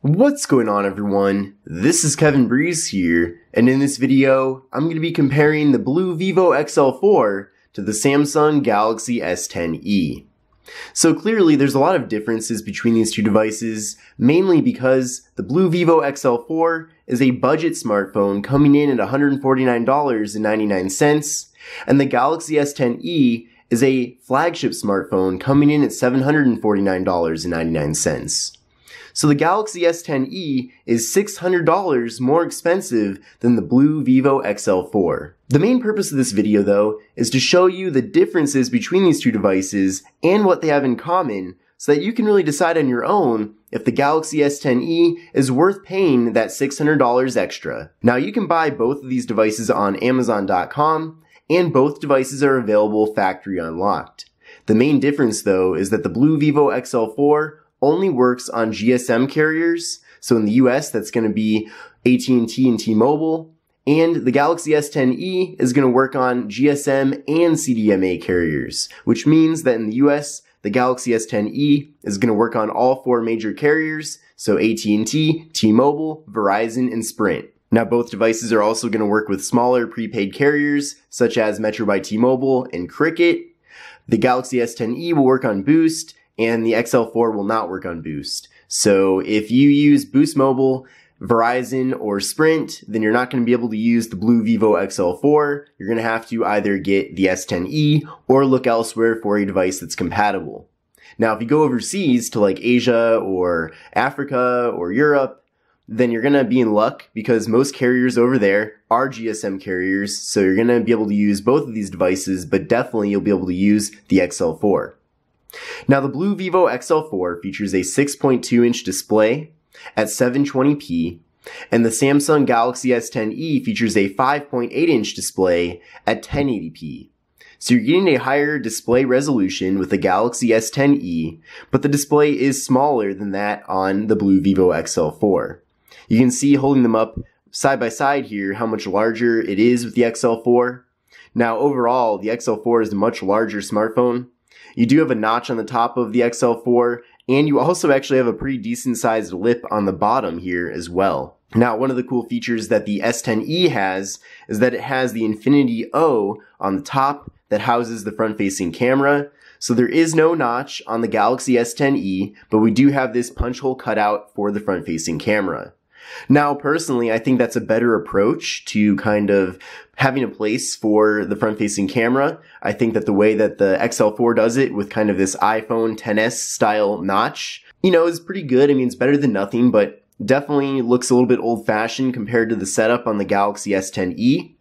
What's going on, everyone? This is Kevin Breeze here, and in this video, I'm going to be comparing the BLU Vivo XL4 to the Samsung Galaxy S10e. So clearly, there's a lot of differences between these two devices, mainly because the BLU Vivo XL4 is a budget smartphone coming in at $149.99, and the Galaxy S10e is a flagship smartphone coming in at $749.99. So the Galaxy S10e is $600 more expensive than the BLU Vivo XL4. The main purpose of this video, though, is to show you the differences between these two devices and what they have in common, so that you can really decide on your own if the Galaxy S10e is worth paying that $600 extra. Now, you can buy both of these devices on Amazon.com, and both devices are available factory unlocked. The main difference, though, is that the BLU Vivo XL4 only works on GSM carriers, so in the US that's going to be AT&T and T-Mobile, and the Galaxy S10e is going to work on GSM and CDMA carriers, which means that in the US, the Galaxy S10e is going to work on all four major carriers, so AT&T, T-Mobile, Verizon, and Sprint. Now, both devices are also going to work with smaller prepaid carriers, such as Metro by T-Mobile and Cricket. The Galaxy S10e will work on Boost, and the XL4 will not work on Boost. So if you use Boost Mobile, Verizon, or Sprint, then you're not going to be able to use the BLU Vivo XL4. You're going to have to either get the S10e or look elsewhere for a device that's compatible. Now, if you go overseas to like Asia or Africa or Europe, then you're going to be in luck because most carriers over there are GSM carriers, so you're going to be able to use both of these devices, but definitely you'll be able to use the XL4. Now, the BLU Vivo XL4 features a 6.2-inch display at 720p, and the Samsung Galaxy S10e features a 5.8-inch display at 1080p. So you're getting a higher display resolution with the Galaxy S10e, but the display is smaller than that on the BLU Vivo XL4. You can see holding them up side by side here how much larger it is with the XL4. Now, overall, the XL4 is a much larger smartphone. You do have a notch on the top of the XL4, and you also actually have a pretty decent sized lip on the bottom here as well. Now, one of the cool features that the S10e has is that it has the Infinity O on the top that houses the front-facing camera. So there is no notch on the Galaxy S10e, but we do have this punch hole cutout for the front-facing camera. Now, personally, I think that's a better approach to kind of having a place for the front-facing camera. I think that the way that the XL4 does it with kind of this iPhone XS style notch, is pretty good. I mean, it's better than nothing, but definitely looks a little bit old-fashioned compared to the setup on the Galaxy S10e.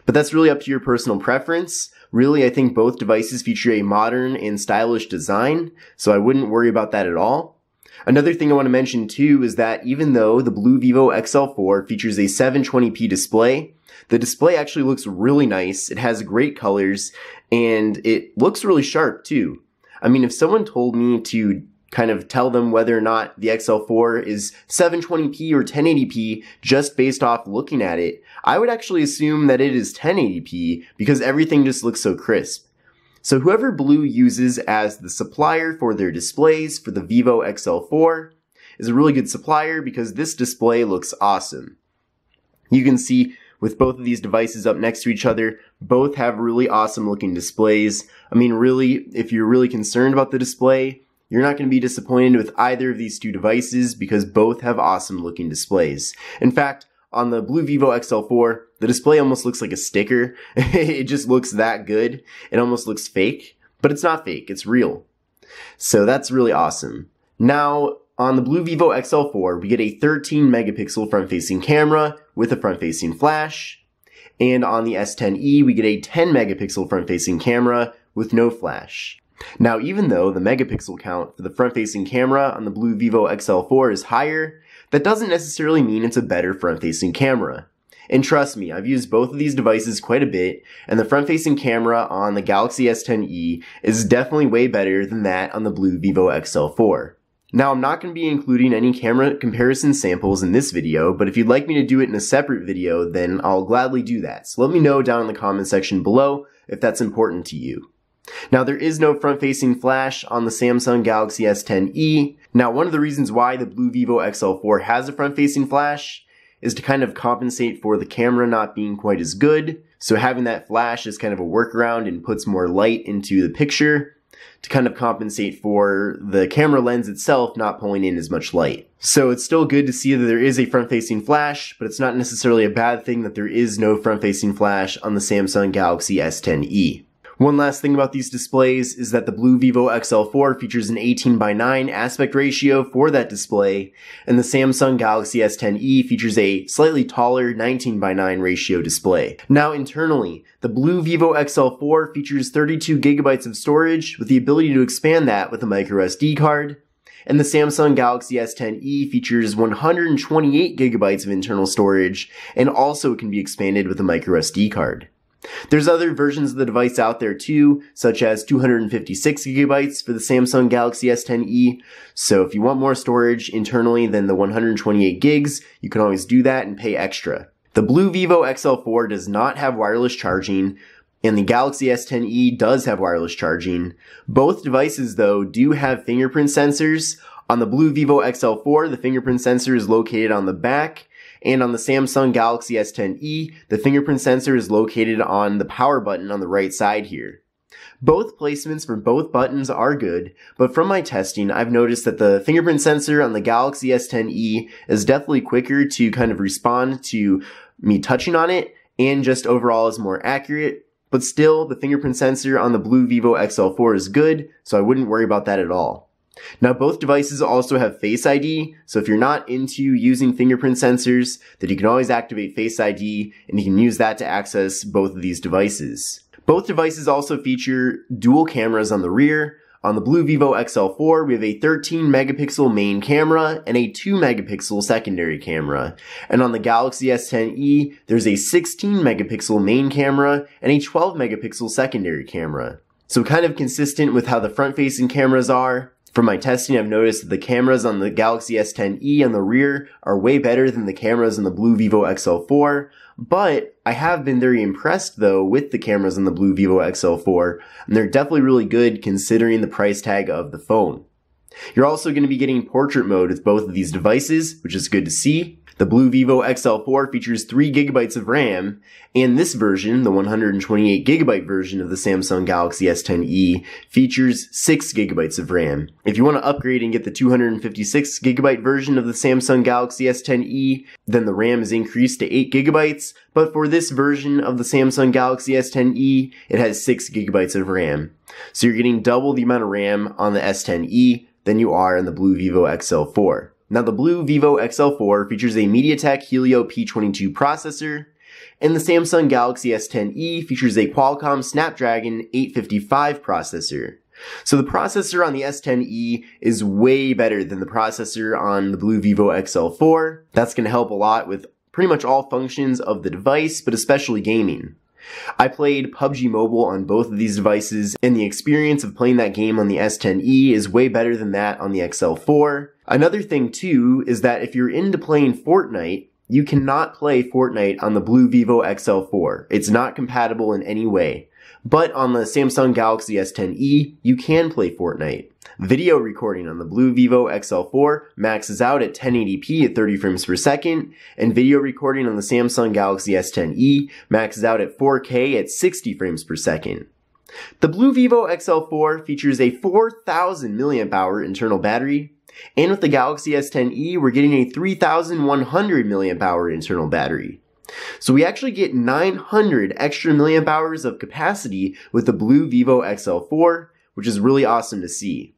But that's really up to your personal preference. Really, I think both devices feature a modern and stylish design, so I wouldn't worry about that at all. Another thing I want to mention too is that even though the BLU Vivo XL4 features a 720p display, the display actually looks really nice. It has great colors and it looks really sharp too. I mean, if someone told me to kind of tell them whether or not the XL4 is 720p or 1080p just based off looking at it, I would actually assume that it is 1080p because everything just looks so crisp. So whoever BLU uses as the supplier for their displays for the Vivo XL4 is a really good supplier because this display looks awesome. You can see with both of these devices up next to each other, both have really awesome looking displays. I mean, really, if you're really concerned about the display, you're not going to be disappointed with either of these two devices because both have awesome looking displays. In fact, on the BLU Vivo XL4, the display almost looks like a sticker. It just looks that good. It almost looks fake, but it's not fake, it's real. So that's really awesome. Now, on the BLU Vivo XL4, we get a 13 megapixel front-facing camera with a front-facing flash. And on the S10e, we get a 10 megapixel front-facing camera with no flash. Now, even though the megapixel count for the front-facing camera on the BLU Vivo XL4 is higher, that doesn't necessarily mean it's a better front-facing camera. And trust me, I've used both of these devices quite a bit, and the front-facing camera on the Galaxy S10e is definitely way better than that on the BLU Vivo XL4. Now, I'm not going to be including any camera comparison samples in this video, but if you'd like me to do it in a separate video, then I'll gladly do that. So let me know down in the comment section below if that's important to you. Now, there is no front-facing flash on the Samsung Galaxy S10e, Now, one of the reasons why the BLU Vivo XL4 has a front-facing flash is to kind of compensate for the camera not being quite as good. So having that flash is kind of a workaround and puts more light into the picture to kind of compensate for the camera lens itself not pulling in as much light. So it's still good to see that there is a front-facing flash, but it's not necessarily a bad thing that there is no front-facing flash on the Samsung Galaxy S10e. One last thing about these displays is that the BLU Vivo XL4 features an 18:9 aspect ratio for that display, and the Samsung Galaxy S10e features a slightly taller 19:9 ratio display. Now internally, the BLU Vivo XL4 features 32 gigabytes of storage with the ability to expand that with a microSD card, and the Samsung Galaxy S10e features 128 gigabytes of internal storage and also can be expanded with a microSD card. There's other versions of the device out there too, such as 256 gigabytes for the Samsung Galaxy S10e. So if you want more storage internally than the 128 gigs, you can always do that and pay extra. The BLU Vivo XL4 does not have wireless charging, and the Galaxy S10e does have wireless charging. Both devices though do have fingerprint sensors. On the BLU Vivo XL4, the fingerprint sensor is located on the back, and on the Samsung Galaxy S10e, the fingerprint sensor is located on the power button on the right side here. Both placements for both buttons are good, but from my testing, I've noticed that the fingerprint sensor on the Galaxy S10e is definitely quicker to kind of respond to me touching on it, and just overall is more accurate. But still, the fingerprint sensor on the BLU Vivo XL4 is good, so I wouldn't worry about that at all. Now both devices also have Face ID, so if you're not into using fingerprint sensors, then you can always activate Face ID and you can use that to access both of these devices. Both devices also feature dual cameras on the rear. On the BLU Vivo XL4, we have a 13 megapixel main camera and a 2 megapixel secondary camera. And on the Galaxy S10e, there's a 16 megapixel main camera and a 12 megapixel secondary camera. So kind of consistent with how the front-facing cameras are. From my testing, I've noticed that the cameras on the Galaxy S10e on the rear are way better than the cameras on the BLU Vivo XL4, but I have been very impressed though with the cameras on the BLU Vivo XL4, and they're definitely really good considering the price tag of the phone. You're also going to be getting portrait mode with both of these devices, which is good to see. The BLU Vivo XL4 features 3 gigabytes of RAM, and this version, the 128 gigabyte version of the Samsung Galaxy S10e, features 6 gigabytes of RAM. If you want to upgrade and get the 256 gigabyte version of the Samsung Galaxy S10e, then the RAM is increased to 8 gigabytes, but for this version of the Samsung Galaxy S10e, it has 6 gigabytes of RAM. So you're getting double the amount of RAM on the S10e than you are on the BLU Vivo XL4. Now the BLU Vivo XL4 features a MediaTek Helio P22 processor, and the Samsung Galaxy S10e features a Qualcomm Snapdragon 855 processor. So the processor on the S10e is way better than the processor on the BLU Vivo XL4. That's going to help a lot with pretty much all functions of the device, but especially gaming. I played PUBG Mobile on both of these devices, and the experience of playing that game on the S10e is way better than that on the XL4. Another thing too is that if you're into playing Fortnite, you cannot play Fortnite on the BLU Vivo XL4. It's not compatible in any way. But on the Samsung Galaxy S10e, you can play Fortnite. Video recording on the BLU Vivo XL4 maxes out at 1080p at 30 frames per second, and video recording on the Samsung Galaxy S10e maxes out at 4K at 60 frames per second. The BLU Vivo XL4 features a 4,000 mAh internal battery, and with the Galaxy S10e, we're getting a 3,100 mAh internal battery. So we actually get 900 extra milliamp hours of capacity with the BLU Vivo XL4, which is really awesome to see.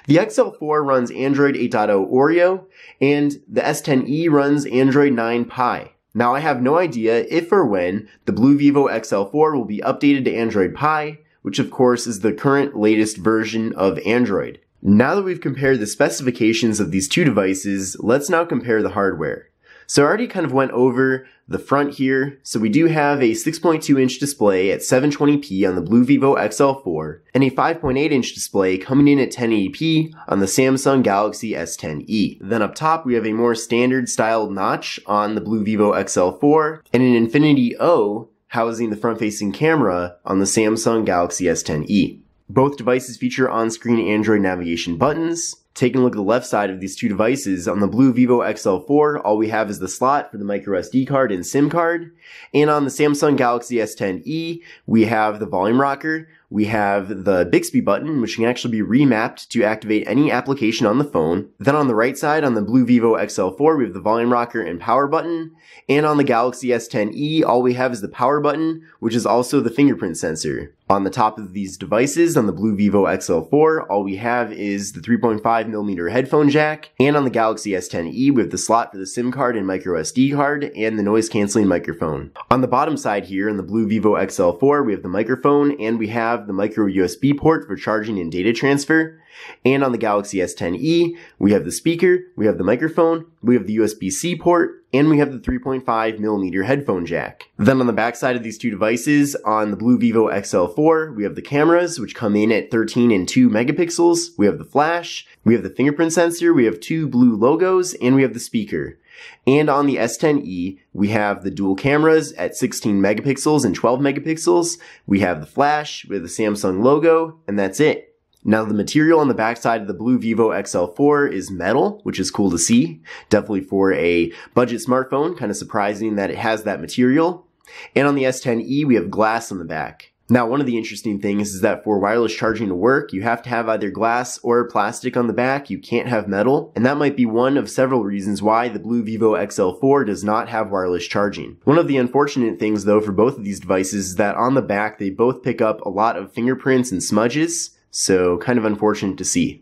The XL4 runs Android 8.0 Oreo, and the S10e runs Android 9 Pie. Now I have no idea if or when the BLU Vivo XL4 will be updated to Android Pie, which of course is the current latest version of Android. Now that we've compared the specifications of these two devices, let's now compare the hardware. So I already kind of went over the front here. So we do have a 6.2 inch display at 720p on the BLU Vivo XL4 and a 5.8 inch display coming in at 1080p on the Samsung Galaxy S10e. Then up top we have a more standard styled notch on the BLU Vivo XL4 and an Infinity O housing the front facing camera on the Samsung Galaxy S10e. Both devices feature on-screen Android navigation buttons, Taking a look at the left side of these two devices, on the BLU Vivo XL4, all we have is the slot for the micro SD card and SIM card. And on the Samsung Galaxy S10e, we have the volume rocker, we have the Bixby button, which can actually be remapped to activate any application on the phone. Then on the right side, on the BLU Vivo XL4, we have the volume rocker and power button. And on the Galaxy S10e, all we have is the power button, which is also the fingerprint sensor. On the top of these devices, on the BLU Vivo XL4, all we have is the 3.5mm headphone jack. And on the Galaxy S10e, we have the slot for the SIM card and micro SD card, and the noise canceling microphone. On the bottom side here, on the BLU Vivo XL4, we have the microphone, and we have the micro USB port for charging and data transfer. And on the Galaxy S10e, we have the speaker, we have the microphone, we have the USB-C port, and we have the 3.5mm headphone jack. Then on the back side of these two devices, on the BLU Vivo XL4, we have the cameras, which come in at 13 and 2 megapixels, we have the flash, we have the fingerprint sensor, we have two blue logos, and we have the speaker. And on the S10e, we have the dual cameras at 16 megapixels and 12 megapixels, we have the flash, we have the Samsung logo, and that's it. Now the material on the backside of the BLU Vivo XL4 is metal, which is cool to see. Definitely for a budget smartphone, kind of surprising that it has that material. And on the S10e, we have glass on the back. Now one of the interesting things is that for wireless charging to work, you have to have either glass or plastic on the back. You can't have metal, and that might be one of several reasons why the BLU Vivo XL4 does not have wireless charging. One of the unfortunate things though for both of these devices is that on the back they both pick up a lot of fingerprints and smudges. So kind of unfortunate to see.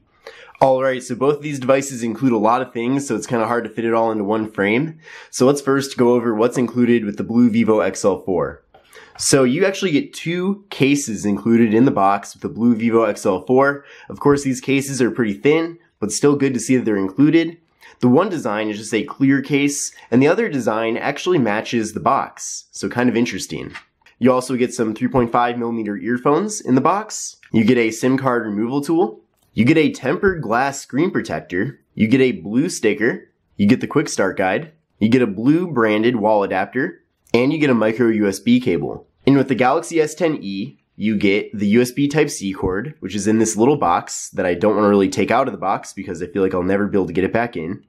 Alright, so both of these devices include a lot of things, so it's kind of hard to fit it all into one frame. So let's first go over what's included with the BLU Vivo XL4. So you actually get two cases included in the box with the BLU Vivo XL4. Of course, these cases are pretty thin, but still good to see that they're included. The one design is just a clear case, and the other design actually matches the box, so kind of interesting. You also get some 3.5mm earphones in the box. You get a SIM card removal tool. You get a tempered glass screen protector. You get a blue sticker. You get the quick start guide. You get a blue branded wall adapter. And you get a micro USB cable. And with the Galaxy S10e, you get the USB Type-C cord, which is in this little box that I don't want to really take out of the box because I feel like I'll never be able to get it back in.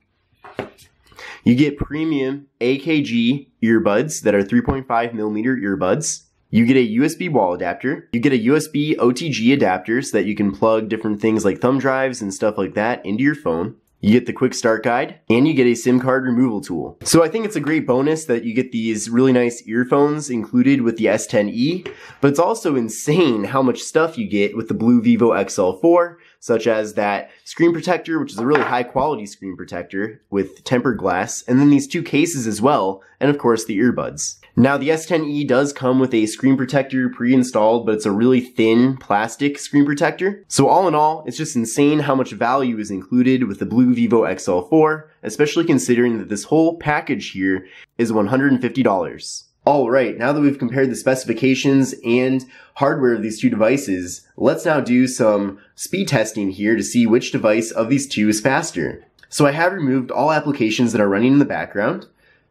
You get premium AKG earbuds that are 3.5mm earbuds. You get a USB wall adapter. You get a USB OTG adapter so that you can plug different things like thumb drives and stuff like that into your phone. You get the quick start guide, and you get a SIM card removal tool. So I think it's a great bonus that you get these really nice earphones included with the S10e, but it's also insane how much stuff you get with the BLU Vivo XL4, such as that screen protector, which is a really high quality screen protector with tempered glass, and then these two cases as well, and of course the earbuds. Now the S10e does come with a screen protector pre-installed, but it's a really thin plastic screen protector. So all in all, it's just insane how much value is included with the BLU Vivo XL4, especially considering that this whole package here is $150. Alright, now that we've compared the specifications and hardware of these two devices, let's now do some speed testing here to see which device of these two is faster. So I have removed all applications that are running in the background.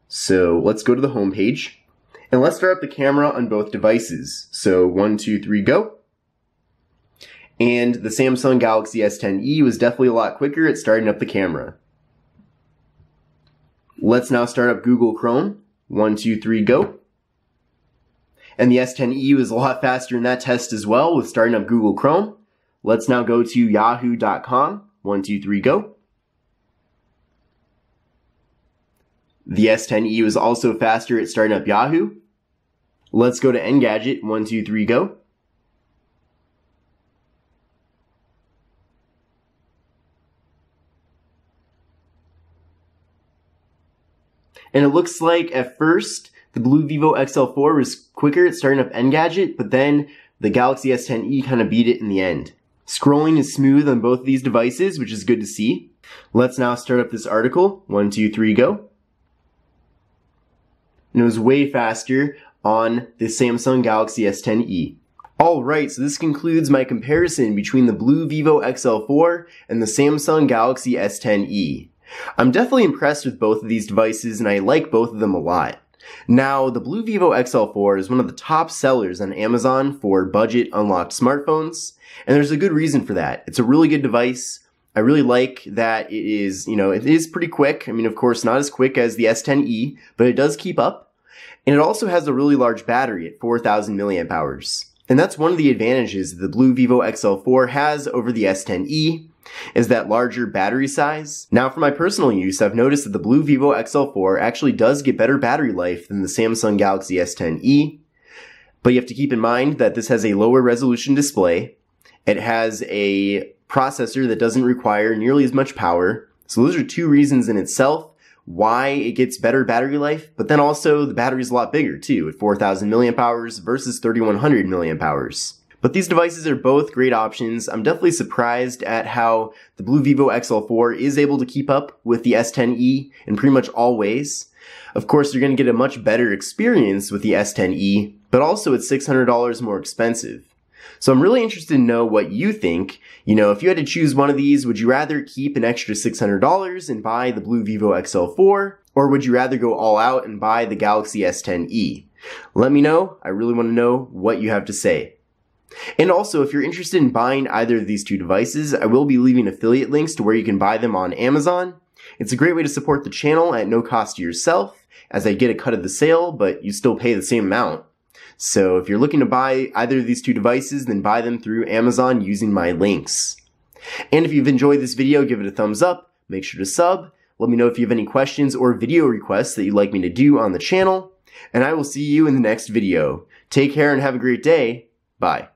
So let's go to the home page. And let's start up the camera on both devices. So 1, 2, 3, go. And the Samsung Galaxy S10e was definitely a lot quicker at starting up the camera. Let's now start up Google Chrome. 1, 2, 3, go. And the S10e was a lot faster in that test as well with starting up Google Chrome. Let's now go to yahoo.com. 1, 2, 3, go. The S10e was also faster at starting up Yahoo. Let's go to Engadget. 1, 2, 3, go. And it looks like at first the BLU Vivo XL4 was quicker at starting up Engadget, but then the Galaxy S10e kind of beat it in the end. Scrolling is smooth on both of these devices, which is good to see. Let's now start up this article. 1, 2, 3, go. And it was way faster on the Samsung Galaxy S10e. Alright, so this concludes my comparison between the BLU Vivo XL4 and the Samsung Galaxy S10e. I'm definitely impressed with both of these devices and I like both of them a lot. Now, the BLU Vivo XL4 is one of the top sellers on Amazon for budget unlocked smartphones, and there's a good reason for that. It's a really good device. I really like that it is, it is pretty quick. I mean, of course, not as quick as the S10e, but it does keep up. And it also has a really large battery at 4,000 milliamp hours. And that's one of the advantages the BLU Vivo XL4 has over the S10e, is that larger battery size. Now for my personal use, I've noticed that the BLU Vivo XL4 actually does get better battery life than the Samsung Galaxy S10e. But you have to keep in mind that this has a lower resolution display. It has a processor that doesn't require nearly as much power. So those are two reasons in itself why it gets better battery life, but then also the battery's a lot bigger too, at 4,000 milliamp hours versus 3,100 milliamp hours. But these devices are both great options. I'm definitely surprised at how the BLU Vivo XL4 is able to keep up with the S10e in pretty much all ways. Of course, you're going to get a much better experience with the S10e, but also it's $600 more expensive. So I'm really interested to know what you think. If you had to choose one of these, would you rather keep an extra $600 and buy the BLU Vivo XL4? Or would you rather go all out and buy the Galaxy S10e? Let me know. I really want to know what you have to say. And also, if you're interested in buying either of these two devices, I will be leaving affiliate links to where you can buy them on Amazon. It's a great way to support the channel at no cost to yourself, as I get a cut of the sale, but you still pay the same amount. So if you're looking to buy either of these two devices, then buy them through Amazon using my links. And if you've enjoyed this video, give it a thumbs up, make sure to sub, let me know if you have any questions or video requests that you'd like me to do on the channel, and I will see you in the next video. Take care and have a great day. Bye.